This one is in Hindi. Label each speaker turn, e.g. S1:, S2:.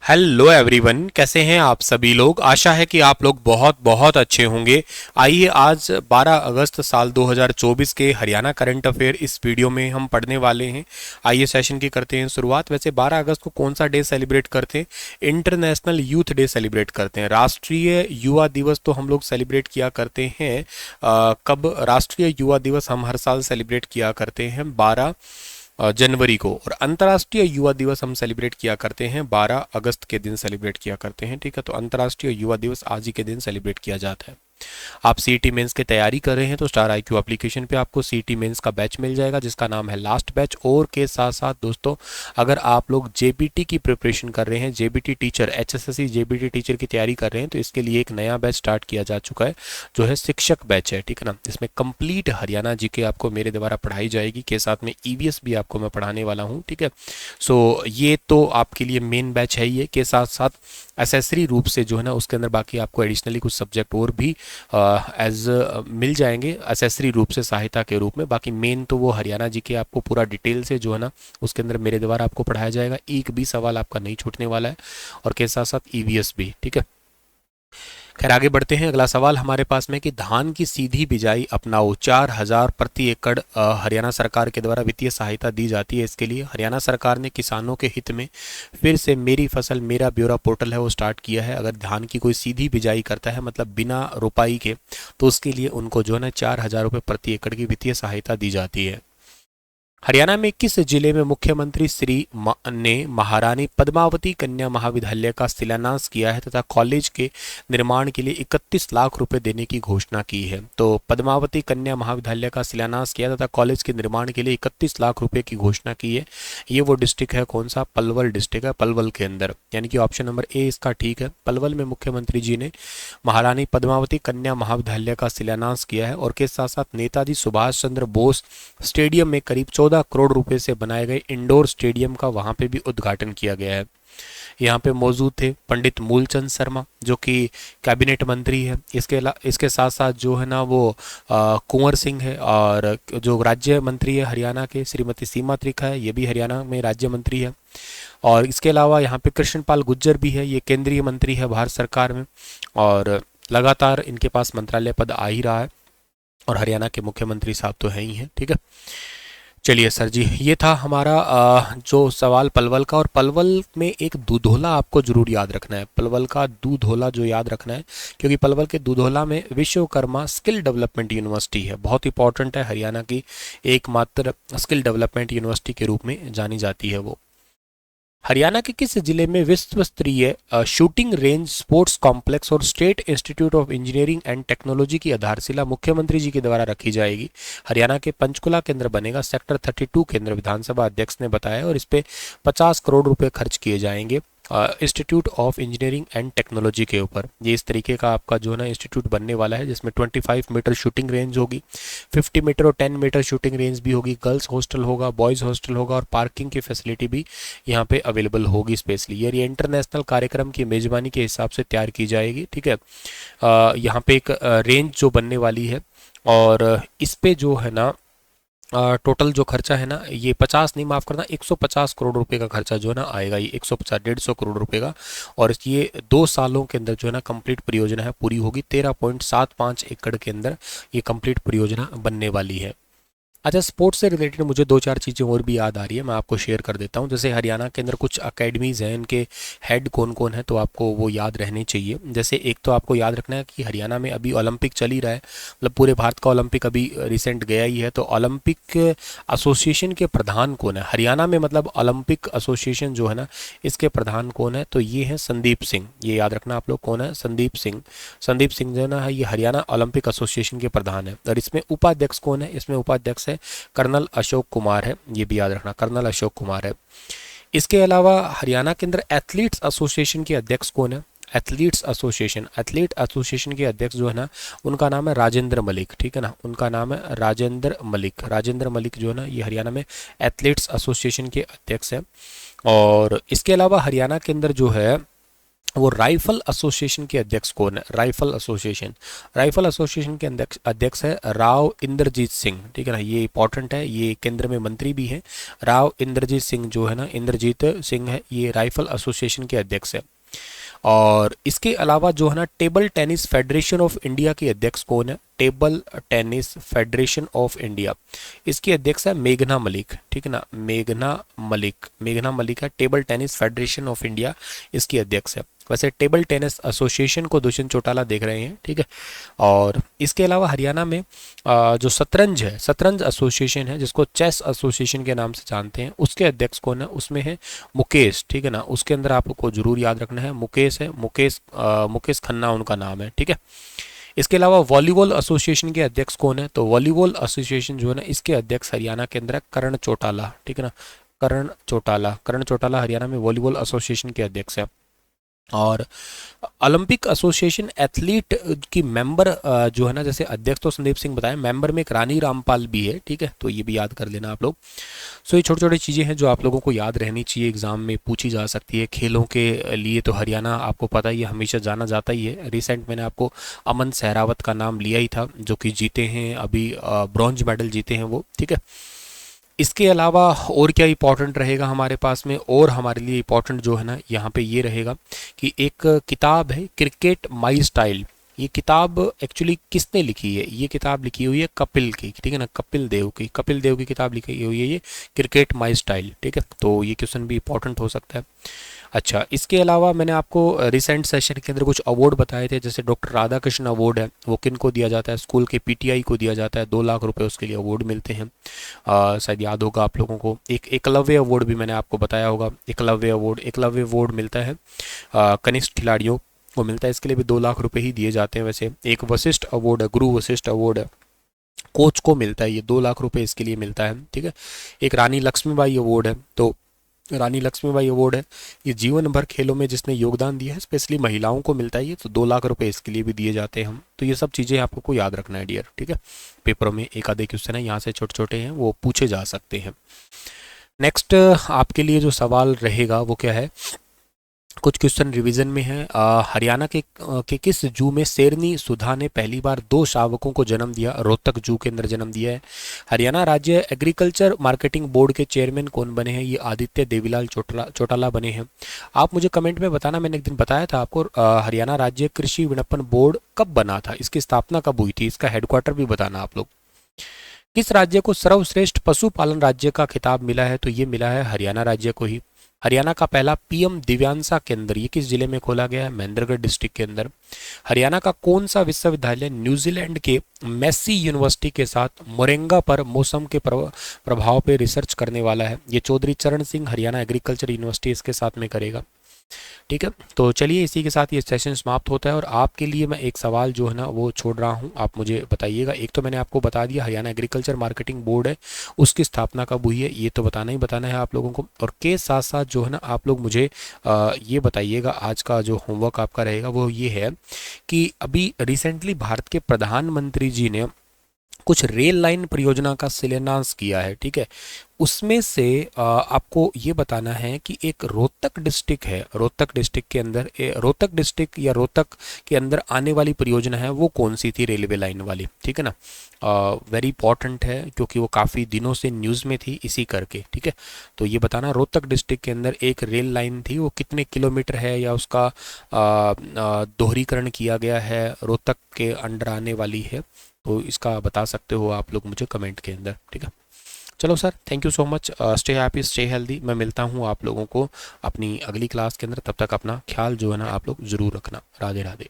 S1: हेलो एवरीवन, कैसे हैं आप सभी लोग। आशा है कि आप लोग बहुत बहुत अच्छे होंगे। आइए आज 12 अगस्त साल 2024 के हरियाणा करंट अफेयर इस वीडियो में हम पढ़ने वाले हैं। आइए सेशन की करते हैं शुरुआत। वैसे 12 अगस्त को कौन सा डे सेलिब्रेट करते हैं? इंटरनेशनल यूथ डे सेलिब्रेट करते हैं। राष्ट्रीय युवा दिवस तो हम लोग सेलिब्रेट किया करते हैं कब? राष्ट्रीय युवा दिवस हम हर साल सेलिब्रेट किया करते हैं 12 जनवरी को, और अंतर्राष्ट्रीय युवा दिवस हम सेलिब्रेट किया करते हैं 12 अगस्त के दिन सेलिब्रेट किया करते हैं। ठीक है, तो अंतर्राष्ट्रीय युवा दिवस आज ही के दिन सेलिब्रेट किया जाता है। आप सीईटी मेंस की तैयारी कर रहे हैं तो स्टार आईक्यू एप्लीकेशन पे आपको सीईटी मेंस का बैच मिल जाएगा जिसका नाम है लास्ट बैच। और के साथ साथ दोस्तों, अगर आप लोग जेबीटी की प्रिपरेशन कर रहे हैं, JBT teacher, HSSC JBT teacher की तैयारी कर रहे हैं, तो इसके लिए एक नया बैच स्टार्ट किया जा चुका है जो है शिक्षक बैच है। ठीक है ना, इसमें कंप्लीट हरियाणा जीके आपको मेरे द्वारा पढ़ाई जाएगी, के साथ में ईवीएस भी आपको मैं पढ़ाने वाला हूँ। ठीक है, सो ये तो आपके लिए मेन बैच है ये, के साथ साथ एसेसरी रूप से जो है ना उसके अंदर बाकी आपको एडिशनली कुछ सब्जेक्ट और भी एज मिल जाएंगे एसेसरी रूप से, सहायता के रूप में। बाकी मेन तो वो हरियाणा जी के आपको पूरा डिटेल से जो है ना उसके अंदर मेरे द्वारा आपको पढ़ाया जाएगा। एक भी सवाल आपका नहीं छूटने वाला है, और के साथ साथ ईवीएस भी। ठीक है, खैर आगे बढ़ते हैं। अगला सवाल हमारे पास में कि धान की सीधी बिजाई अपनाओ, 4,000 प्रति एकड़ हरियाणा सरकार के द्वारा वित्तीय सहायता दी जाती है। इसके लिए हरियाणा सरकार ने किसानों के हित में फिर से मेरी फसल मेरा ब्यौरा पोर्टल है वो स्टार्ट किया है। अगर धान की कोई सीधी बिजाई करता है, मतलब बिना रुपाई के, तो उसके लिए उनको जो है ना 4,000 रुपये प्रति एकड़ की वित्तीय सहायता दी जाती है। हरियाणा में किस जिले में मुख्यमंत्री श्री ने महारानी पद्मावती कन्या महाविद्यालय का शिलान्यास किया है तथा कॉलेज के निर्माण के लिए 31 लाख रुपए देने की घोषणा की है? तो पद्मावती कन्या महाविद्यालय का शिलान्यास किया तथा कॉलेज के निर्माण के लिए 31 लाख रुपए की घोषणा की है। ये वो डिस्ट्रिक्ट है, कौन सा? पलवल डिस्ट्रिक्ट है, पलवल के अंदर, यानी कि ऑप्शन नंबर ए इसका ठीक है। पलवल में मुख्यमंत्री जी ने महारानी पद्मावती कन्या महाविद्यालय का शिलान्यास किया है, और के साथ साथ नेताजी सुभाष चंद्र बोस स्टेडियम में करीब 14 करोड़ रुपए से बनाए गए इंडोर स्टेडियम का वहां पे भी उद्घाटन किया गया है। यहाँ पे मौजूद थे पंडित मूलचंद शर्मा जो कि कैबिनेट मंत्री है। इसके साथ साथ जो है ना वो कुंवर सिंह है, और जो राज्य मंत्री है हरियाणा के श्रीमती सीमा त्रिखा है, ये भी हरियाणा में राज्य मंत्री है। और इसके अलावा यहाँ पे कृष्णपाल गुज्जर भी है, ये केंद्रीय मंत्री है भारत सरकार में, और लगातार इनके पास मंत्रालय पद आ ही रहा है, और हरियाणा के मुख्यमंत्री साहब तो हैं ही हैं। ठीक है, चलिए सर जी, ये था हमारा जो सवाल पलवल का। और पलवल में एक दूधोला आपको जरूर याद रखना है, पलवल का दूधोला जो याद रखना है, क्योंकि पलवल के दूधोला में विश्वकर्मा स्किल डेवलपमेंट यूनिवर्सिटी है, बहुत इंपॉर्टेंट है, हरियाणा की एकमात्र स्किल डेवलपमेंट यूनिवर्सिटी के रूप में जानी जाती है वो। हरियाणा के किस जिले में विश्व स्तरीय शूटिंग रेंज, स्पोर्ट्स कॉम्प्लेक्स और state institute of engineering and technology की आधारशिला मुख्यमंत्री जी के द्वारा रखी जाएगी? हरियाणा के पंचकुला केंद्र बनेगा, सेक्टर 32 केंद्र विधानसभा अध्यक्ष ने बताया, और इस पे 50 करोड़ रुपए खर्च किए जाएंगे institute of engineering and technology के ऊपर। ये इस तरीके का आपका जो है ना इंस्टीट्यूट बनने वाला है, जिसमें 25 मीटर शूटिंग रेंज होगी, 50 मीटर और 10 मीटर शूटिंग रेंज भी होगी, गर्ल्स हॉस्टल होगा, बॉयज़ हॉस्टल होगा, और पार्किंग की फैसिलिटी भी यहाँ पे अवेलेबल होगी स्पेशली। ये इंटरनेशनल कार्यक्रम की मेज़बानी के हिसाब से तैयार की जाएगी। ठीक है, यहाँ पे एक रेंज जो बनने वाली है, और इस पे जो है ना टोटल जो खर्चा है ना, ये 50 नहीं, माफ़ करना, 150 करोड़ रुपए का खर्चा जो है ना आएगा, ये 150 150 करोड़ रुपए का। और ये 2 सालों के अंदर जो है ना कंप्लीट परियोजना है पूरी होगी। 13.75 एकड़ के अंदर ये कंप्लीट परियोजना बनने वाली है। अच्छा, स्पोर्ट्स से रिलेटेड मुझे 2-4 चीज़ें और भी याद आ रही है, मैं आपको शेयर कर देता हूँ। जैसे हरियाणा के अंदर कुछ अकेडमीज़ हैं, इनके हेड कौन कौन है तो आपको वो याद रहने चाहिए। जैसे एक तो आपको याद रखना है कि हरियाणा में अभी ओलंपिक चल ही रहा है, मतलब पूरे भारत का ओलंपिक अभी रिसेंट गया ही है, तो ओलंपिक एसोसिएशन के प्रधान कौन है हरियाणा में? मतलब ओलंपिक एसोसिएशन जो है ना इसके प्रधान कौन है? तो ये है संदीप सिंह, ये याद रखना आप लोग, कौन है? संदीप सिंह। संदीप सिंह जो है ना ये हरियाणा ओलंपिक एसोसिएशन के प्रधान है। और इसमें उपाध्यक्ष कौन है? इसमें उपाध्यक्ष कर्नल अशोक कुमार है, ये भी याद रखना, कर्नल अशोक कुमार है। इसके अलावा हरियाणा के अंदर एथलीट्स एसोसिएशन के अध्यक्ष कौन है? एथलीट एसोसिएशन के अध्यक्ष जो है ना उनका नाम है राजेंद्र मलिक। ठीक है ना, उनका नाम है राजेंद्र मलिक। राजेंद्र मलिक जो है ना ये हरियाणा में एथलीट्स एसोसिएशन के अध्यक्ष है। और इसके अलावा हरियाणा के अंदर जो है वो राइफल एसोसिएशन के अध्यक्ष कौन है? राइफल एसोसिएशन के अध्यक्ष है राव इंद्रजीत सिंह, ठीक है ना, ये इंपॉर्टेंट है, ये केंद्र में मंत्री भी हैं। राव इंद्रजीत सिंह जो है ना, इंद्रजीत सिंह है, ये राइफल एसोसिएशन के अध्यक्ष है। और इसके अलावा जो है ना, table tennis federation of India के अध्यक्ष कौन है? Table tennis federation of India, इसकी अध्यक्ष है मेघना मलिक, ठीक है ना, मेघना मलिक है, table tennis federation of India इसकी अध्यक्ष है। वैसे टेबल टेनिस एसोसिएशन को दुष्यंत चौटाला देख रहे हैं, ठीक है। और इसके अलावा हरियाणा में जो शतरंज एसोसिएशन है, जिसको चेस एसोसिएशन के नाम से जानते हैं, उसके अध्यक्ष कौन है? उसमें है मुकेश, ठीक है ना, उसके अंदर आपको जरूर याद रखना है, मुकेश है, मुकेश खन्ना उनका नाम है, ठीक है। इसके अलावा वॉलीबॉल एसोसिएशन के अध्यक्ष कौन है? तो वॉलीबॉल एसोसिएशन जो है ना, इसके अध्यक्ष हरियाणा के अंदर है करण चौटाला, ठीक है ना, करण चौटाला हरियाणा में वॉलीबॉल एसोसिएशन के अध्यक्ष है। और ओलंपिक एसोसिएशन एथलीट की मेंबर जो है ना, जैसे अध्यक्ष तो संदीप सिंह बताया, मेंबर में एक रानी रामपाल भी है, ठीक है, तो ये भी याद कर लेना आप लोग। सो ये छोटी छोटी चीज़ें हैं जो आप लोगों को याद रहनी चाहिए, एग्जाम में पूछी जा सकती है। खेलों के लिए तो हरियाणा आपको पता ही है, हमेशा जाना जाता ही है। रिसेंट मैंने आपको अमन सहरावत का नाम लिया ही था, जो कि जीते हैं अभी ब्रॉन्ज मेडल जीते हैं वो, ठीक है। इसके अलावा और क्या इंपॉर्टेंट रहेगा हमारे पास में? और हमारे लिए इंपॉर्टेंट जो है ना, यहाँ पे ये रहेगा कि एक किताब है क्रिकेट माई स्टाइल। ये किताब एक्चुअली किसने लिखी है? ये किताब लिखी हुई है कपिल की, ठीक है ना, कपिल देव की किताब लिखी हुई है ये क्रिकेट माई स्टाइल, ठीक है। तो ये क्वेश्चन भी इंपॉर्टेंट हो सकता है। अच्छा, इसके अलावा मैंने आपको रिसेंट सेशन के अंदर कुछ अवार्ड बताए थे, जैसे डॉक्टर राधाकृष्ण अवार्ड है, वो किन को दिया जाता है? स्कूल के पीटीआई को दिया जाता है, 2 लाख रुपए उसके लिए अवार्ड मिलते हैं। शायद याद होगा आप लोगों को। एक एकलव्य अवार्ड भी मैंने आपको बताया होगा, एकलव्य अवार्ड मिलता है कनिष्ठ खिलाड़ियों को मिलता है, इसके लिए भी 2 लाख रुपए ही दिए जाते हैं। वैसे एक वशिष्ठ अवार्ड है, गुरु वशिष्ठ अवार्ड है, कोच को मिलता है, ये 2 लाख रुपए इसके लिए मिलता है, ठीक है। एक रानी लक्ष्मीबाई अवार्ड है, तो रानी लक्ष्मीबाई अवार्ड है, ये जीवन भर खेलों में जिसने योगदान दिया है, स्पेशली महिलाओं को मिलता है ये, तो 2 लाख रुपए इसके लिए भी दिए जाते हैं हम। तो ये सब चीज़ें आपको याद रखना है डियर, ठीक है। पेपरों में एक आधे क्वेश्चन है यहाँ से छोटे छोटे हैं, वो पूछे जा सकते हैं। नेक्स्ट आपके लिए जो सवाल रहेगा वो क्या है? कुछ क्वेश्चन रिवीजन में है। हरियाणा के किस जू में शेरनी सुधा ने पहली बार 2 शावकों को जन्म दिया? रोहतक जू के अंदर जन्म दिया है। हरियाणा राज्य एग्रीकल्चर मार्केटिंग बोर्ड के चेयरमैन कौन बने हैं? ये आदित्य देवीलाल चौटाला बने हैं। आप मुझे कमेंट में बताना, मैंने एक दिन बताया था आपको हरियाणा राज्य कृषि विपणन बोर्ड कब बना था, इसकी स्थापना कब हुई थी, इसका हेडक्वार्टर भी बताना आप लोग। किस राज्य को सर्वश्रेष्ठ पशुपालन राज्य का खिताब मिला है? तो ये मिला है हरियाणा राज्य को ही। हरियाणा का पहला पीएम दिव्यांसा केंद्र ये किस जिले में खोला गया है? महेंद्रगढ़ डिस्ट्रिक्ट के अंदर। हरियाणा का कौन सा विश्वविद्यालय न्यूजीलैंड के मैसी यूनिवर्सिटी के साथ मोरिंगा पर मौसम के प्रभाव पर रिसर्च करने वाला है? ये चौधरी चरण सिंह हरियाणा एग्रीकल्चर यूनिवर्सिटी इसके साथ में करेगा, ठीक है। तो चलिए इसी के साथ ये सेशन समाप्त होता है, और आपके लिए मैं एक सवाल जो है ना वो छोड़ रहा हूँ, आप मुझे बताइएगा। एक तो मैंने आपको बता दिया हरियाणा एग्रीकल्चर मार्केटिंग बोर्ड है, उसकी स्थापना कब हुई है, ये तो बताना ही बताना है आप लोगों को। और के साथ साथ जो है ना आप लोग मुझे ये बताइएगा, आज का जो होमवर्क आपका रहेगा वो ये है कि अभी रिसेंटली भारत के प्रधानमंत्री जी ने कुछ रेल लाइन परियोजना का शिलान्यास किया है, ठीक है। उसमें से आपको ये बताना है कि एक रोहतक डिस्ट्रिक्ट है, रोहतक डिस्ट्रिक्ट के अंदर रोहतक डिस्ट्रिक्ट या रोहतक के अंदर आने वाली परियोजना है वो कौन सी थी रेलवे लाइन वाली, ठीक है ना। वेरी इंपॉर्टेंट है क्योंकि वो काफ़ी दिनों से न्यूज़ में थी इसी करके, ठीक है। तो ये बताना रोहतक डिस्ट्रिक्ट के अंदर एक रेल लाइन थी, वो कितने किलोमीटर है या उसका दोहरीकरण किया गया है, रोहतक के अंडर आने वाली है, तो इसका बता सकते हो आप लोग मुझे कमेंट के अंदर, ठीक है। चलो sir, thank you so much, stay happy stay healthy. मैं मिलता हूँ आप लोगों को अपनी अगली क्लास के अंदर, तब तक अपना ख्याल जो है ना आप लोग ज़रूर रखना। राधे राधे।